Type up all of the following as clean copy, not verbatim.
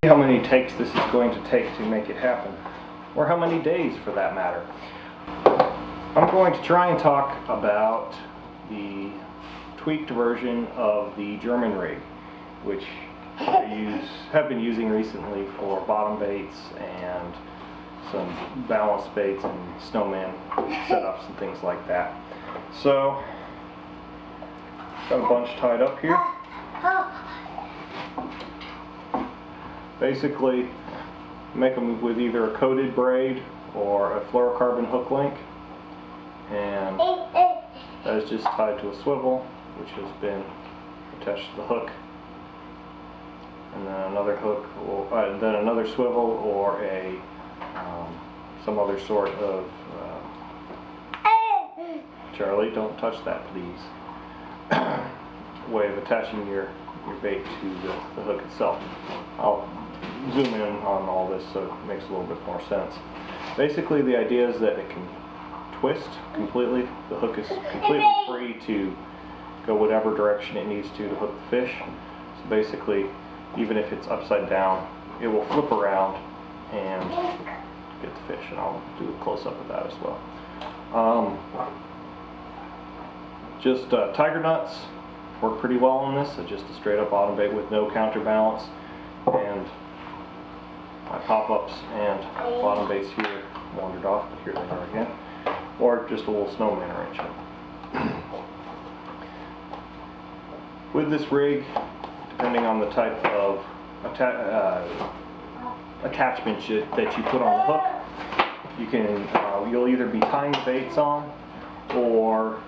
How many takes this is going to take to make it happen, or how many days for that matter. I'm going to try and talk about the tweaked version of the German rig, which I have been using recently for bottom baits and some balanced baits and snowman setups and things like that. So, got a bunch tied up here. Basically, make them with either a coated braid or a fluorocarbon hook link, and that is just tied to a swivel which has been attached to the hook, and then another hook, or then another swivel, or a some other sort of Charlie, don't touch that please, way of attaching your bait to the hook itself. I'll zoom in on all this so it makes a little bit more sense. Basically, the idea is that it can twist completely. The hook is completely free to go whatever direction it needs to hook the fish. So basically, even if it's upside down, it will flip around and get the fish, and I'll do a close-up of that as well. Just tiger nuts work pretty well on this. So just a straight up bottom bait with no counterbalance, and my pop-ups and bottom baits here wandered off, but here they are again, or just a little snowman arrangement. With this rig, depending on the type of attachment that you put on the hook, you can you'll either be tying the baits on, or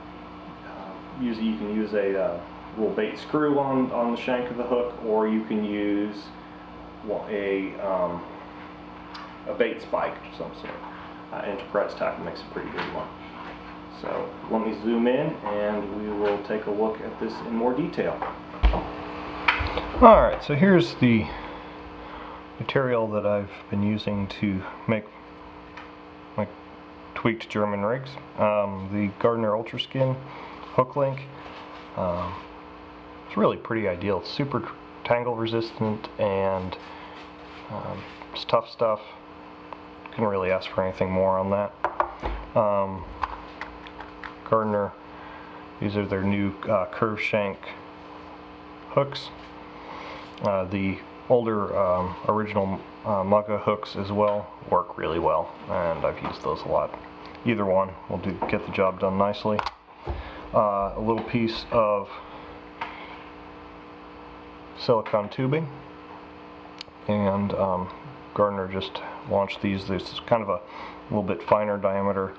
you can use a little bait screw on the shank of the hook, or you can use a bait spike of some sort. Enterprise tackle makes a pretty good one. So let me zoom in and we will take a look at this in more detail. Alright, so here's the material that I've been using to make my tweaked German rigs. The Gardner Ultra Skin hook link. It's really pretty ideal. It's super tangle resistant, and it's tough stuff. Couldn't really ask for anything more on that. Gardner, these are their new curved shank hooks. The older original Mugga hooks as well work really well, and I've used those a lot. Either one will get the job done nicely. A little piece of silicone tubing, and Gardner just launched these. This is kind of a little bit finer diameter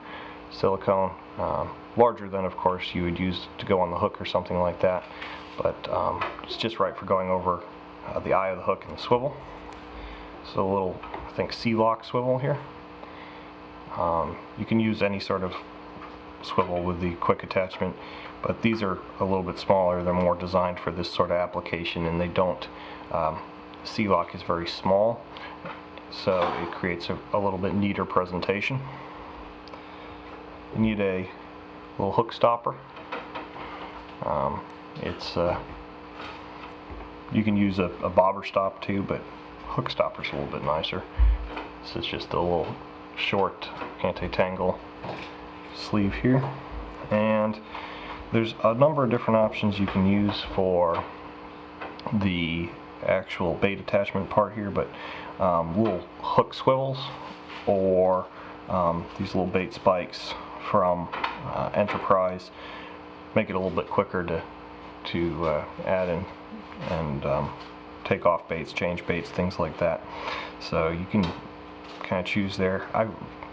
silicone, larger than of course you would use to go on the hook or something like that, but it's just right for going over the eye of the hook and the swivel. So a little, I think, C-lock swivel here. You can use any sort of swivel with the quick attachment, but these are a little bit smaller. They're more designed for this sort of application, and they don't, C-lock is very small, so it creates a little bit neater presentation. You need a little hook stopper. You can use a bobber stop too, but hook stopper's a little bit nicer. This is just a little short anti-tangle sleeve here, and there's a number of different options you can use for the actual bait attachment part here, but little hook swivels, or these little bait spikes from Enterprise make it a little bit quicker to add in and take off baits, change baits, things like that. So you can kind of choose there.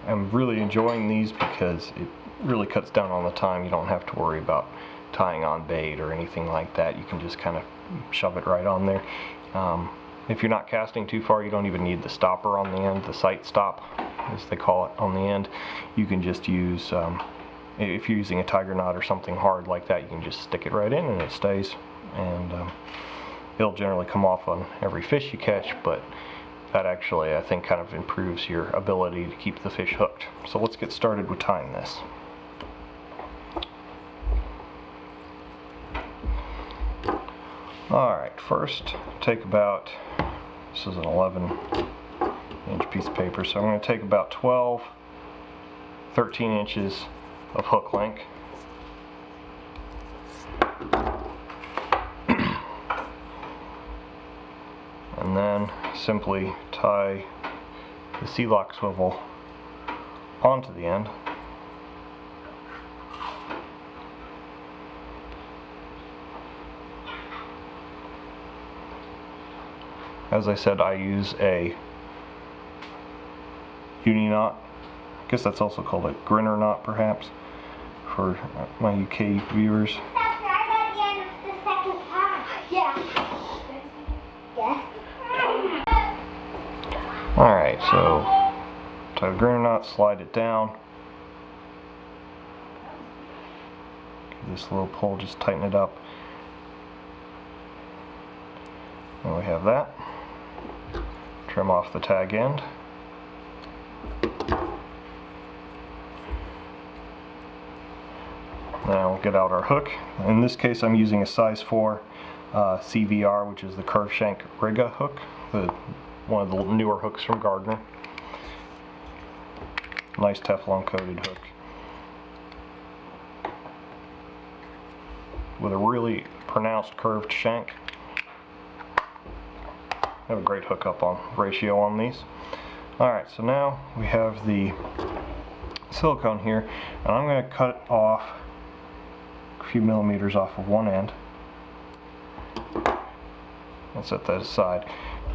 I'm really enjoying these because it really cuts down on the time. You don't have to worry about tying on bait or anything like that. You can just kind of shove it right on there. If you're not casting too far, you don't even need the stopper on the end, the sight stop as they call it on the end. You can just use, if you're using a tiger knot or something hard like that, you can just stick it right in and it stays, and it'll generally come off on every fish you catch, but that actually, I think, kind of improves your ability to keep the fish hooked. So let's get started with tying this. Alright, first take about This is an 11-inch piece of paper, so I'm going to take about 13 inches of hook length. And then simply tie the C-lock swivel onto the end. As I said, I use a uni knot. I guess that's also called a grinner knot, perhaps, for my UK viewers. That's right at the end of the second time. Yeah. Alright, so tie the grinner knot, slide it down. Give this little pull, just tighten it up. And we have that. Trim off the tag end. Now we'll get out our hook. In this case I'm using a size 4 CVR, which is the curve shank Riga hook, one of the newer hooks from Gardner. Nice Teflon coated hook with a really pronounced curved shank. I have a great hookup on ratio on these. Alright, so now we have the silicone here, and I'm going to cut off a few millimeters off of one end and set that aside.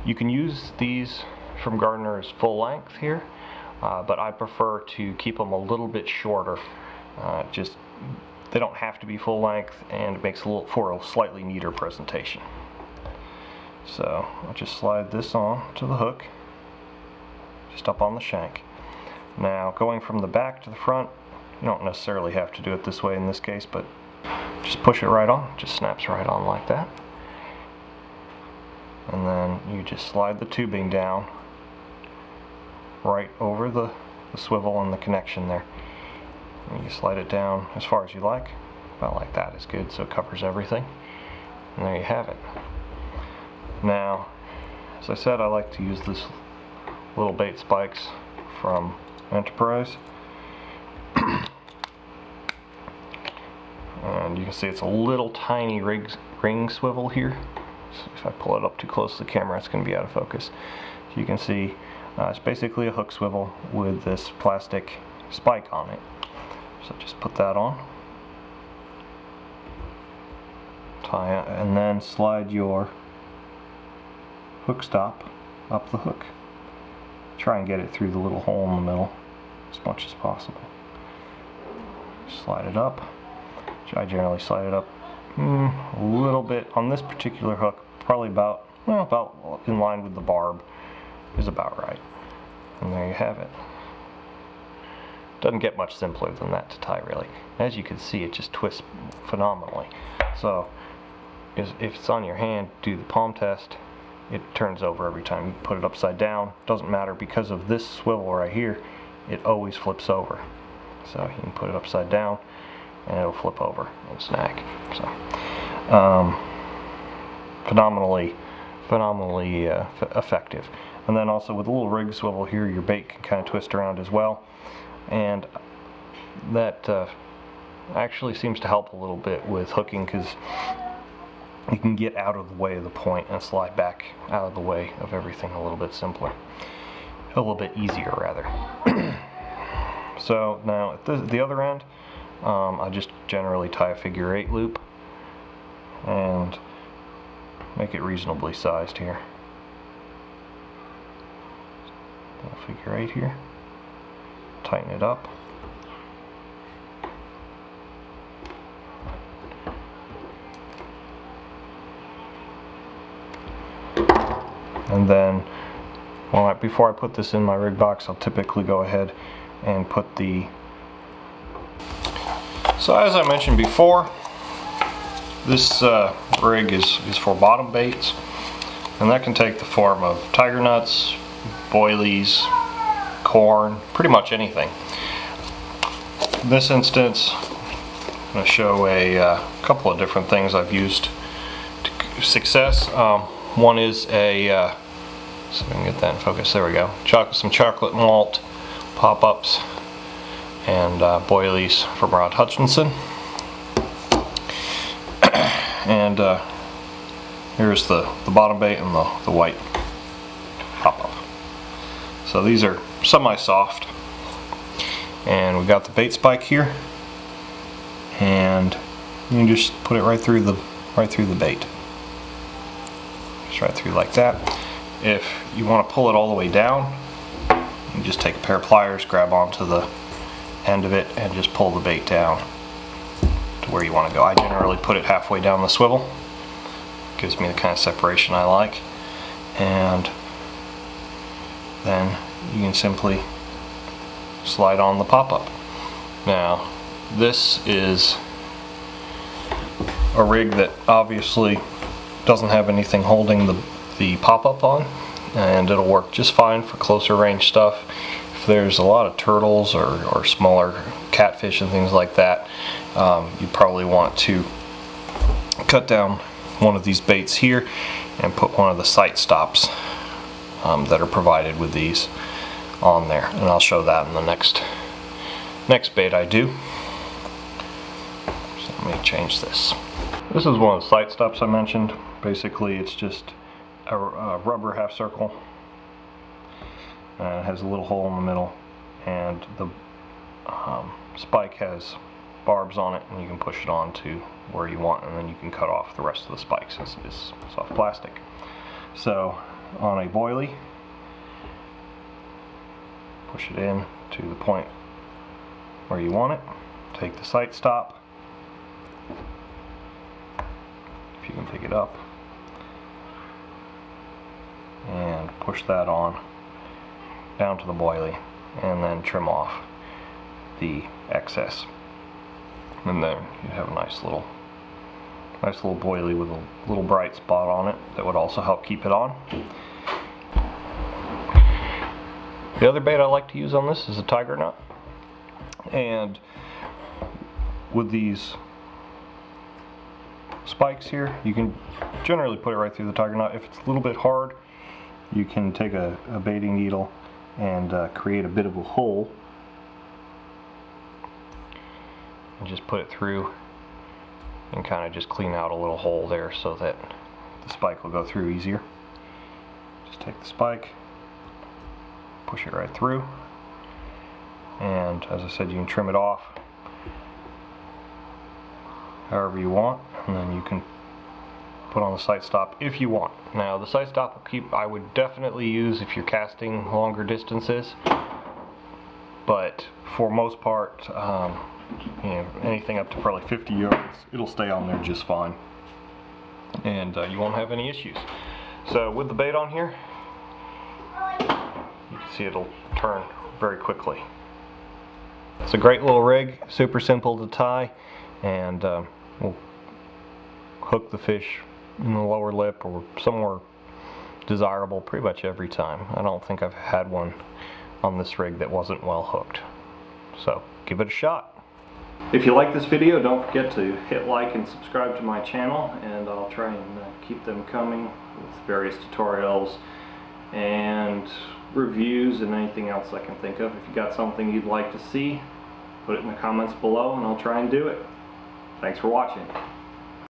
You can use these from Gardner as full length here, but I prefer to keep them a little bit shorter. They don't have to be full length, and it makes for a slightly neater presentation. So I'll just slide this on to the hook, just up on the shank. Now going from the back to the front, you don't necessarily have to do it this way in this case, but just push it right on. It just snaps right on like that. And then you just slide the tubing down right over the swivel and the connection there. And you slide it down as far as you like. About like that is good, so it covers everything. And there you have it. Now, as I said, I like to use this little bait spikes from Enterprise. And you can see it's a little tiny ring swivel here. So if I pull it up too close to the camera, it's going to be out of focus. So you can see it's basically a hook swivel with this plastic spike on it. So just put that on, tie it, and then slide your hook stop up the hook. Try and get it through the little hole in the middle as much as possible. Slide it up. I generally slide it up a little bit on this particular hook, probably about in line with the barb is about right. And there you have it. Doesn't get much simpler than that to tie, really. As you can see, it just twists phenomenally. So if it's on your hand, do the palm test. It turns over every time you put it upside down. Doesn't matter, because of this swivel right here, it always flips over. So you can put it upside down and it'll flip over and snag. So phenomenally effective. And then also with a little rig swivel here, your bait can kind of twist around as well, and that actually seems to help a little bit with hooking, because you can get out of the way of the point and slide back out of the way of everything a little bit simpler, a little bit easier rather. So now at the other end, I just generally tie a figure 8 loop and make it reasonably sized here. Figure 8 here, tighten it up, and then before I put this in my rig box, I'll typically go ahead and put the... So as I mentioned before, this rig is for bottom baits, and that can take the form of tiger nuts, boilies, corn, pretty much anything. In this instance, I'm going to show a couple of different things I've used to success. One is a So we can get that in focus. There we go. Some chocolate malt pop-ups and boilies from Rod Hutchinson. And here's the bottom bait and the white pop-up. So these are semi-soft. And we got the bait spike here. And you can just put it right through the bait. Just right through like that. If you want to pull it all the way down, you just take a pair of pliers, grab onto the end of it, and just pull the bait down to where you want to go. I generally put it halfway down the swivel. Gives me the kind of separation I like. And then you can simply slide on the pop-up. Now, this is a rig that obviously doesn't have anything holding the pop-up on, and it'll work just fine for closer range stuff. If there's a lot of turtles or smaller catfish and things like that, you probably want to cut down one of these baits here and put one of the sight stops that are provided with these on there, and I'll show that in the next bait I do. So let me change this. This is one of the sight stops I mentioned. Basically, it's just a rubber half circle. It has a little hole in the middle, and the spike has barbs on it, and you can push it on to where you want, and then you can cut off the rest of the spike since it is soft plastic. So on a boilie, push it in to the point where you want it, take the sight stop, if you can pick it up, and push that on down to the boilie, and then trim off the excess, and then you have a nice little boilie with a little bright spot on it that would also help keep it on. The other bait I like to use on this is a tiger nut, and with these spikes here, you can generally put it right through the tiger nut. If it's a little bit hard, you can take a baiting needle and create a bit of a hole and just put it through and kind of just clean out a little hole there so that the spike will go through easier. Just take the spike, push it right through, and as I said, you can trim it off however you want, and then you can put on the sight stop if you want. Now the sight stop I would definitely use if you're casting longer distances, but for most part, you know, anything up to probably 50 yards, it'll stay on there just fine, and you won't have any issues. So with the bait on here, you can see it'll turn very quickly. It's a great little rig, super simple to tie, and we'll hook the fish in the lower lip or somewhere desirable pretty much every time. I don't think I've had one on this rig that wasn't well hooked. So give it a shot. If you like this video, don't forget to hit like and subscribe to my channel, and I'll try and keep them coming with various tutorials and reviews and anything else I can think of. If you got something you'd like to see, put it in the comments below and I'll try and do it. Thanks for watching.